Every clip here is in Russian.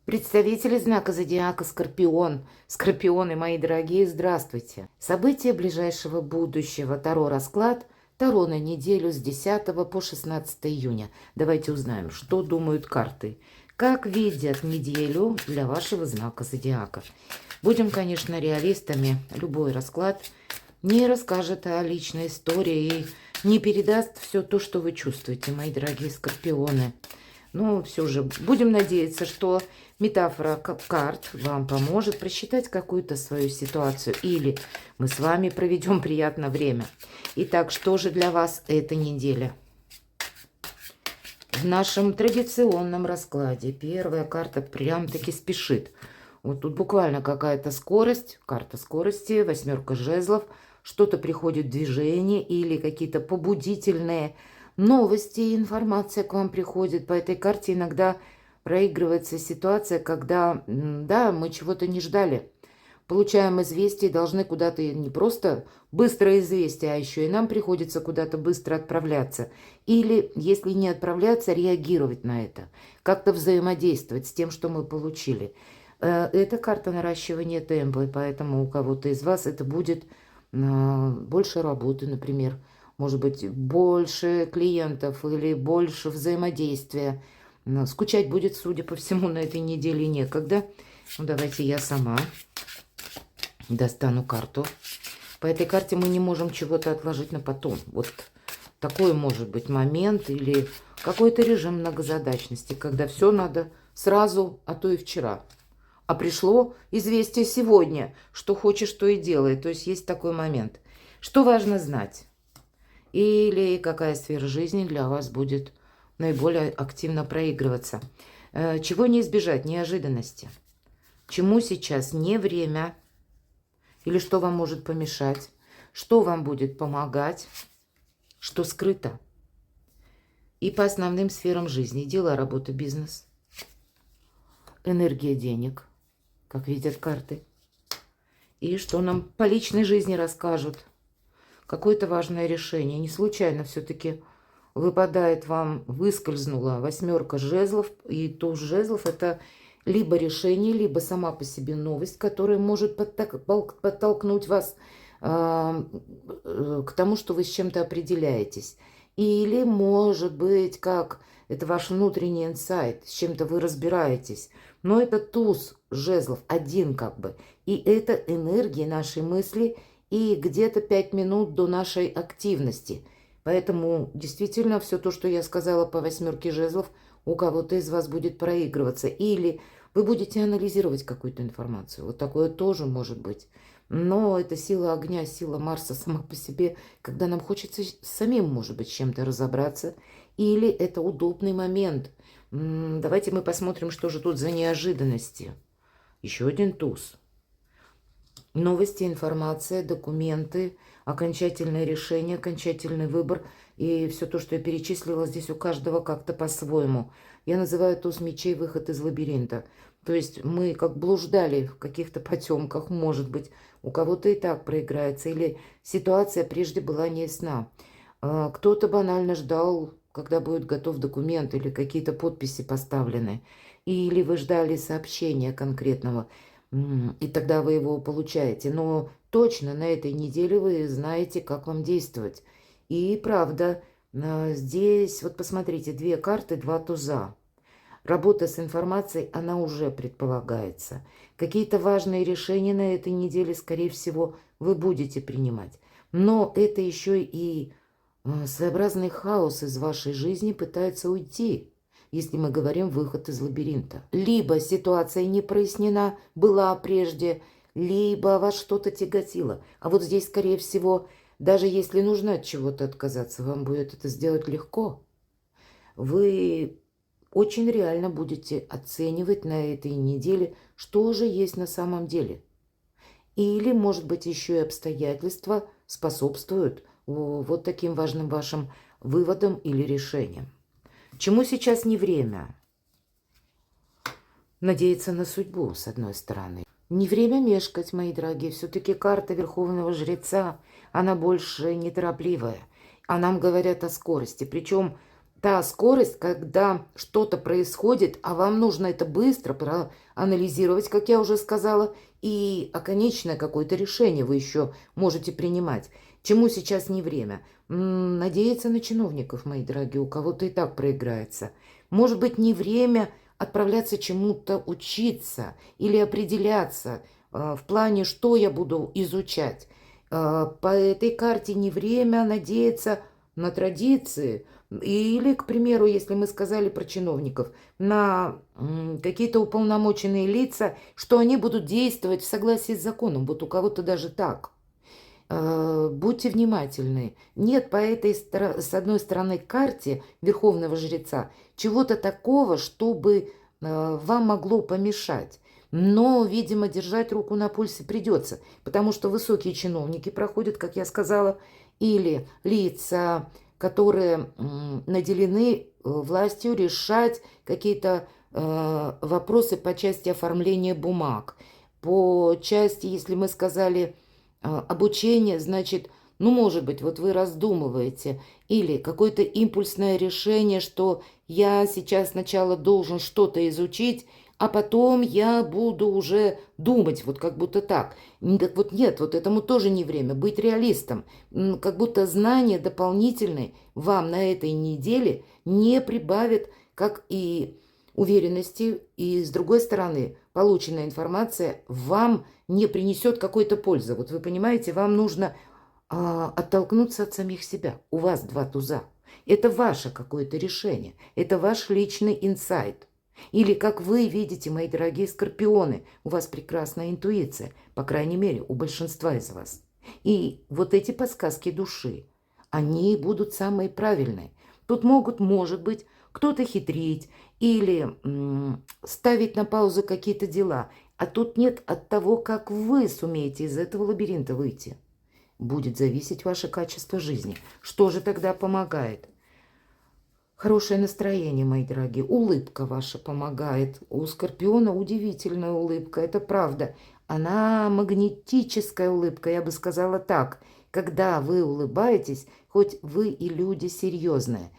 Представители знака зодиака Скорпион. Скорпионы, мои дорогие, здравствуйте. События ближайшего будущего. Таро расклад. Таро на неделю с 10 по 16 июня. Давайте узнаем, что думают карты. Как видят неделю для вашего знака зодиака. Будем, конечно, реалистами. Любой расклад не расскажет о личной истории и не передаст все то, что вы чувствуете, мои дорогие скорпионы. Но все же будем надеяться, что метафора карт вам поможет просчитать какую-то свою ситуацию. Или мы с вами проведем приятное время. Итак, что же для вас эта неделя? В нашем традиционном раскладе первая карта прям-таки спешит. Вот тут буквально какая-то скорость, карта скорости, восьмерка жезлов. Что-то приходит в движение или какие-то побудительные новости и информация к вам приходит. По этой карте иногда проигрывается ситуация, когда, да, мы чего-то не ждали. Получаем известие, должны куда-то не просто быстрое известие, а еще и нам приходится куда-то быстро отправляться. Или, если не отправляться, реагировать на это. Как-то взаимодействовать с тем, что мы получили. Это карта наращивания темпа, и поэтому у кого-то из вас это будет больше работы, например. Может быть, больше клиентов или больше взаимодействия. Скучать будет, судя по всему, на этой неделе некогда. Ну, давайте я сама достану карту. По этой карте мы не можем чего-то отложить на потом. Вот такой может быть момент или какой-то режим многозадачности, когда все надо сразу, а то и вчера. А пришло известие сегодня, что хочешь, то и делай. То есть есть такой момент. Что важно знать? Или какая сфера жизни для вас будет наиболее активно проигрываться? Чего не избежать? Неожиданности. Чему сейчас не время? Или что вам может помешать? Что вам будет помогать? Что скрыто? И по основным сферам жизни. Дела, работа, бизнес. Энергия денег, как видят карты. И что нам по личной жизни расскажут. Какое-то важное решение. Не случайно все-таки выпадает вам, выскользнула восьмерка жезлов. И туз жезлов это либо решение, либо сама по себе новость, которая может подтолкнуть вас к тому, что вы с чем-то определяетесь. Или, может быть, как это ваш внутренний инсайт, с чем-то вы разбираетесь. Но это туз жезлов, один как бы. И это энергия нашей мысли и где-то 5 минут до нашей активности. Поэтому действительно все то, что я сказала по восьмерке жезлов, у кого-то из вас будет проигрываться. Или вы будете анализировать какую-то информацию. Вот такое тоже может быть. Но это сила огня, сила Марса сама по себе, когда нам хочется самим, может быть, с чем-то разобраться. Или это удобный момент. Давайте мы посмотрим, что же тут за неожиданности. Еще один туз. Новости, информация, документы, окончательное решение, окончательный выбор. И все то, что я перечислила, здесь у каждого как-то по-своему. Я называю туз мечей выход из лабиринта. То есть мы как блуждали в каких-то потемках, может быть, у кого-то и так проиграется. Или ситуация прежде была неясна. Кто-то банально ждал, когда будет готов документ или какие-то подписи поставлены. Или вы ждали сообщения конкретного. И тогда вы его получаете. Но точно на этой неделе вы знаете, как вам действовать. И правда, здесь, вот посмотрите, две карты, два туза. Работа с информацией, она уже предполагается. Какие-то важные решения на этой неделе, скорее всего, вы будете принимать. Но это еще и своеобразный хаос из вашей жизни пытается уйти, если мы говорим выход из лабиринта. Либо ситуация не прояснена была прежде, либо вас что-то тяготило. А вот здесь, скорее всего, даже если нужно от чего-то отказаться, вам будет это сделать легко. Вы очень реально будете оценивать на этой неделе, что же есть на самом деле. Или, может быть, еще и обстоятельства способствуют вот таким важным вашим выводам или решениям. Чему сейчас не время? Надеяться на судьбу, с одной стороны. Не время мешкать, мои дорогие. Все-таки карта Верховного Жреца, она больше неторопливая. А нам говорят о скорости. Причем та скорость, когда что-то происходит, а вам нужно это быстро проанализировать, как я уже сказала, и оконечное какое-то решение вы еще можете принимать. Чему сейчас не время? Надеяться на чиновников, мои дорогие, у кого-то и так проиграется. Может быть, не время отправляться чему-то учиться или определяться в плане, что я буду изучать. По этой карте не время надеяться на традиции. Или, к примеру, если мы сказали про чиновников, на какие-то уполномоченные лица, что они будут действовать в согласии с законом. Вот у кого-то даже так. Будьте внимательны. Нет по этой, с одной стороны, карте Верховного Жреца чего-то такого, чтобы вам могло помешать. Но, видимо, держать руку на пульсе придется, потому что высокие чиновники проходят, как я сказала, или лица, которые наделены властью решать какие-то вопросы по части оформления бумаг, по части, если мы сказали, обучение, значит, ну, может быть, вот вы раздумываете, или какое-то импульсное решение, что я сейчас сначала должен что-то изучить, а потом я буду уже думать, вот как будто так. Так вот нет, вот этому тоже не время, быть реалистом. Как будто знания дополнительные вам на этой неделе не прибавят, как и уверенности, и с другой стороны, полученная информация вам не принесет какой-то пользы. Вот вы понимаете, вам нужно оттолкнуться от самих себя. У вас два туза. Это ваше какое-то решение. Это ваш личный инсайт. Или, как вы видите, мои дорогие скорпионы, у вас прекрасная интуиция, по крайней мере, у большинства из вас. И вот эти подсказки души, они будут самые правильные. Тут могут, может быть, кто-то хитрить или ставить на паузу какие-то дела. А тут нет от того, как вы сумеете из этого лабиринта выйти. Будет зависеть ваше качество жизни. Что же тогда помогает? Хорошее настроение, мои дорогие. Улыбка ваша помогает. У Скорпиона удивительная улыбка, это правда. Она магнетическая улыбка, я бы сказала так. Когда вы улыбаетесь, хоть вы и люди серьезные,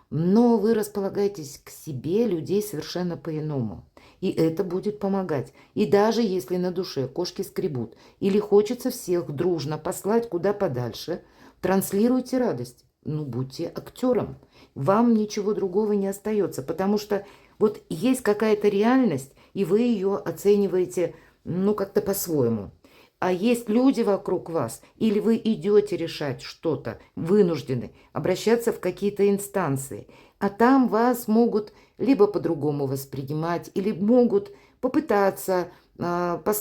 но вы располагаетесь к себе людей совершенно по-иному. И это будет помогать. И даже если на душе кошки скребут, или хочется всех дружно послать куда подальше, транслируйте радость. Ну, будьте актером. Вам ничего другого не остается, потому что вот есть какая-то реальность, и вы ее оцениваете, ну, как-то по-своему. А есть люди вокруг вас, или вы идете решать что-то, вынуждены обращаться в какие-то инстанции, а там вас могут либо по-другому воспринимать, или могут попытаться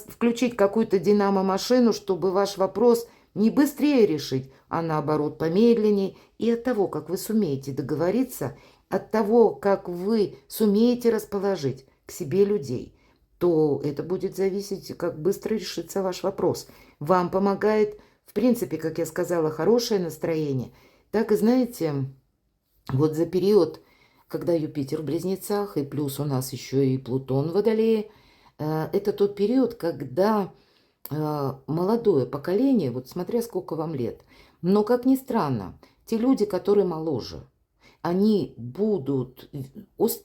включить какую-то динамо-машину, чтобы ваш вопрос не быстрее решить, а наоборот помедленнее. И от того, как вы сумеете договориться, от того, как вы сумеете расположить к себе людей, то это будет зависеть, как быстро решится ваш вопрос. Вам помогает, в принципе, как я сказала, хорошее настроение. Так и знаете, вот за период, когда Юпитер в Близнецах, и плюс у нас еще и Плутон в Водолее, это тот период, когда молодое поколение, вот смотря сколько вам лет, но, как ни странно, те люди, которые моложе, они будут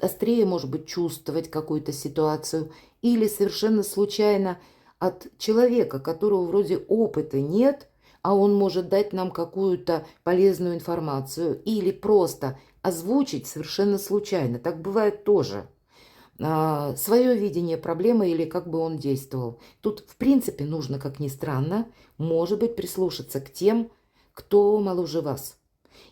острее, может быть, чувствовать какую-то ситуацию или совершенно случайно от человека, которого вроде опыта нет, а он может дать нам какую-то полезную информацию или просто озвучить совершенно случайно. Так бывает тоже. Свое видение проблемы или как бы он действовал. Тут, в принципе, нужно, как ни странно, может быть, прислушаться к тем, кто моложе вас.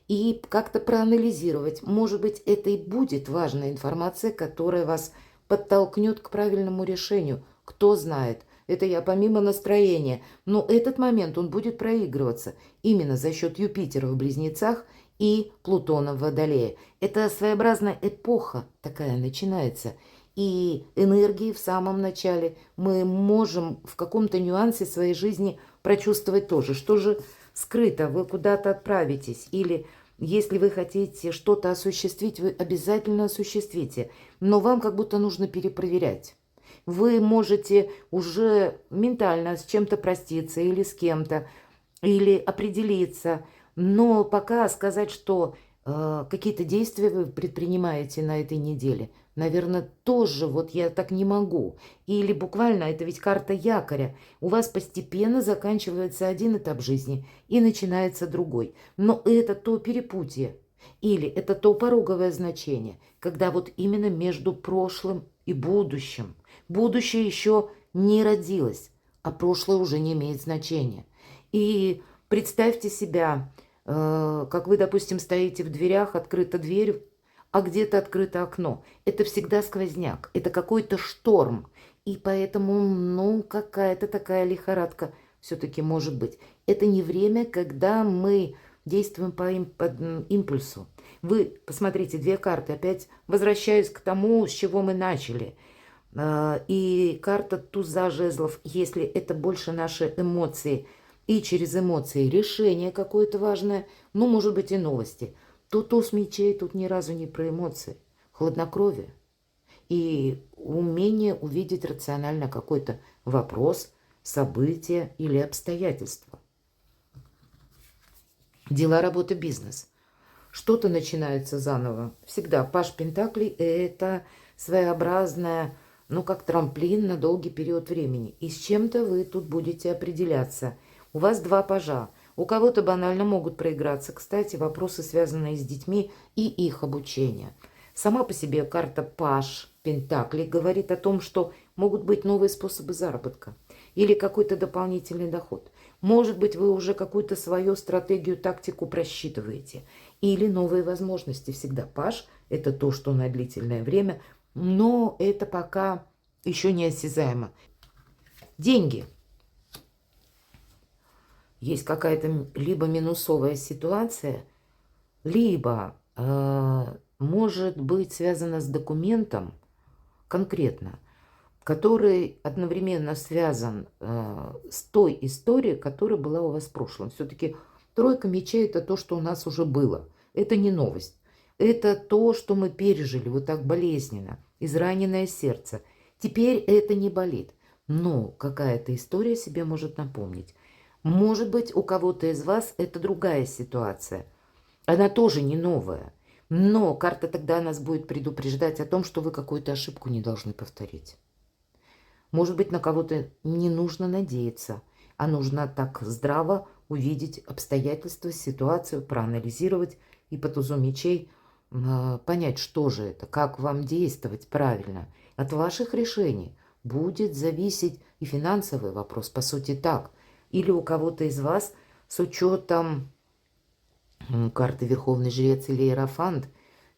И как-то проанализировать. Может быть, это и будет важная информация, которая вас подтолкнет к правильному решению. Кто знает. Это я помимо настроения. Но этот момент, он будет проигрываться именно за счет Юпитера в Близнецах и Плутона в Водолее. Это своеобразная эпоха такая начинается. И энергии в самом начале мы можем в каком-то нюансе своей жизни прочувствовать тоже. Что же скрыто, вы куда-то отправитесь. Или если вы хотите что-то осуществить, вы обязательно осуществите. Но вам как будто нужно перепроверять. Вы можете уже ментально с чем-то проститься или с кем-то, или определиться. Но пока сказать, что какие-то действия вы предпринимаете на этой неделе. Наверное, тоже вот я так не могу. Или буквально, это ведь карта якоря. У вас постепенно заканчивается один этап жизни и начинается другой. Но это то перепутье. Или это то пороговое значение, когда вот именно между прошлым и будущим. Будущее еще не родилось, а прошлое уже не имеет значения. И представьте себя, как вы, допустим, стоите в дверях, открыта дверь, а где-то открыто окно. Это всегда сквозняк, это какой-то шторм. И поэтому, ну, какая-то такая лихорадка все-таки может быть. Это не время, когда мы действуем по импульсу. Вы, посмотрите, две карты. Опять возвращаюсь к тому, с чего мы начали. И карта туза жезлов, если это больше наши эмоции, и через эмоции решение какое-то важное, ну, может быть, и новости. То туз мечей тут ни разу не про эмоции. Хладнокровие и умение увидеть рационально какой-то вопрос, событие или обстоятельство. Дела, работа, бизнес. Что-то начинается заново. Всегда паж пентаклей – это своеобразная, ну, как трамплин на долгий период времени. И с чем-то вы тут будете определяться. У вас два пажа. У кого-то банально могут проиграться, кстати, вопросы, связанные с детьми и их обучение. Сама по себе карта паж пентаклей говорит о том, что могут быть новые способы заработка или какой-то дополнительный доход. Может быть, вы уже какую-то свою стратегию, тактику просчитываете. Или новые возможности. Всегда паж – это то, что на длительное время, но это пока еще не осязаемо. Деньги. Есть какая-то либо минусовая ситуация, либо может быть связана с документом конкретно, который одновременно связан с той историей, которая была у вас в прошлом. Все-таки тройка мечей – это то, что у нас уже было. Это не новость. Это то, что мы пережили вот так болезненно, израненное сердце. Теперь это не болит, но какая-то история себе может напомнить. Может быть, у кого-то из вас это другая ситуация. Она тоже не новая. Но карта тогда нас будет предупреждать о том, что вы какую-то ошибку не должны повторить. Может быть, на кого-то не нужно надеяться, а нужно так здраво увидеть обстоятельства, ситуацию, проанализировать и по тузу мечей понять, что же это, как вам действовать правильно. От ваших решений будет зависеть и финансовый вопрос, по сути так. Или у кого-то из вас с учетом карты Верховный Жрец или Иерофант,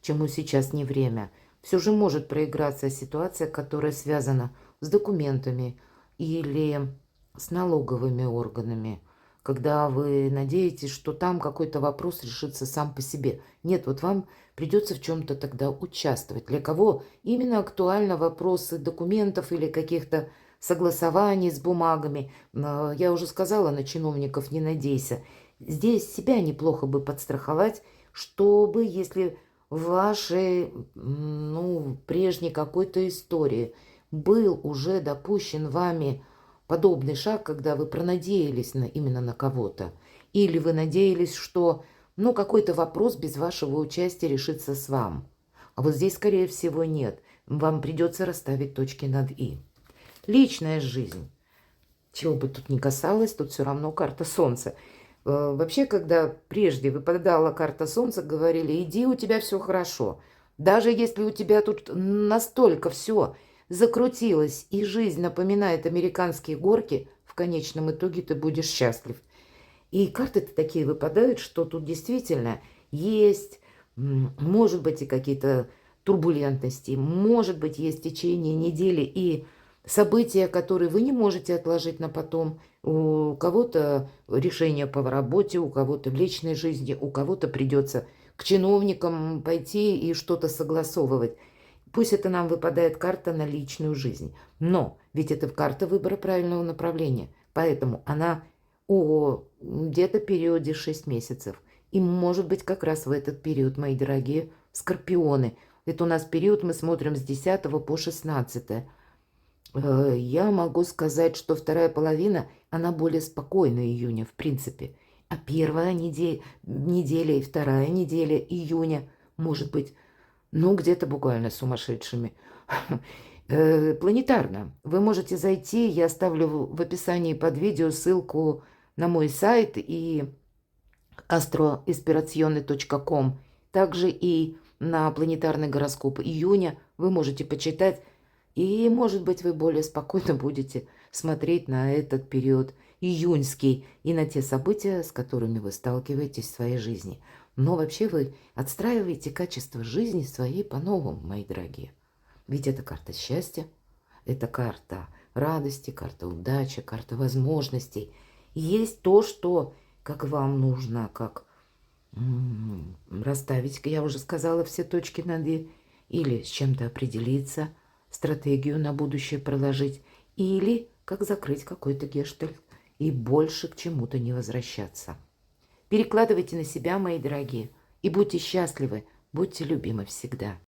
чему сейчас не время, все же может проиграться ситуация, которая связана с документами или с налоговыми органами, когда вы надеетесь, что там какой-то вопрос решится сам по себе. Нет, вот вам придется в чем-то тогда участвовать. Для кого именно актуально вопросы документов или каких-то согласований с бумагами. Я уже сказала, на чиновников не надейся. Здесь себя неплохо бы подстраховать, чтобы, если в вашей, ну, прежней какой-то истории был уже допущен вами подобный шаг, когда вы пронадеялись именно на кого-то, или вы надеялись, что, ну, какой-то вопрос без вашего участия решится с вами. А вот здесь, скорее всего, нет. Вам придется расставить точки над «и». Личная жизнь. Чего бы тут ни касалось, тут все равно карта Солнца. Вообще, когда прежде выпадала карта Солнца, говорили: иди, у тебя все хорошо. Даже если у тебя тут настолько все закрутилось, и жизнь напоминает американские горки, в конечном итоге ты будешь счастлив. И карты-то такие выпадают, что тут действительно есть, может быть, и какие-то турбулентности, может быть, есть течение недели и события, которые вы не можете отложить на потом. У кого-то решение по работе, у кого-то в личной жизни, у кого-то придется к чиновникам пойти и что-то согласовывать. Пусть это нам выпадает карта на личную жизнь. Но ведь это карта выбора правильного направления. Поэтому она о где-то периоде 6 месяцев. И может быть как раз в этот период, мои дорогие скорпионы. Это у нас период, мы смотрим с 10 по 16. Я могу сказать, что вторая половина, она более спокойная июня, в принципе. А первая неделя и вторая неделя июня может быть, ну, где-то буквально сумасшедшими. Планетарно. Вы можете зайти, я оставлю в описании под видео ссылку на мой сайт и astroinspirazione.com. Также и на планетарный гороскоп июня вы можете почитать. И, может быть, вы более спокойно будете смотреть на этот период июньский и на те события, с которыми вы сталкиваетесь в своей жизни. Но вообще вы отстраиваете качество жизни своей по-новому, мои дорогие. Ведь это карта счастья, это карта радости, карта удачи, карта возможностей. И есть то, что как вам нужно, как расставить, я уже сказала, все точки над «и», или с чем-то определиться, стратегию на будущее проложить, или как закрыть какой-то гештальт и больше к чему-то не возвращаться. Перекладывайте на себя, мои дорогие, и будьте счастливы, будьте любимы всегда.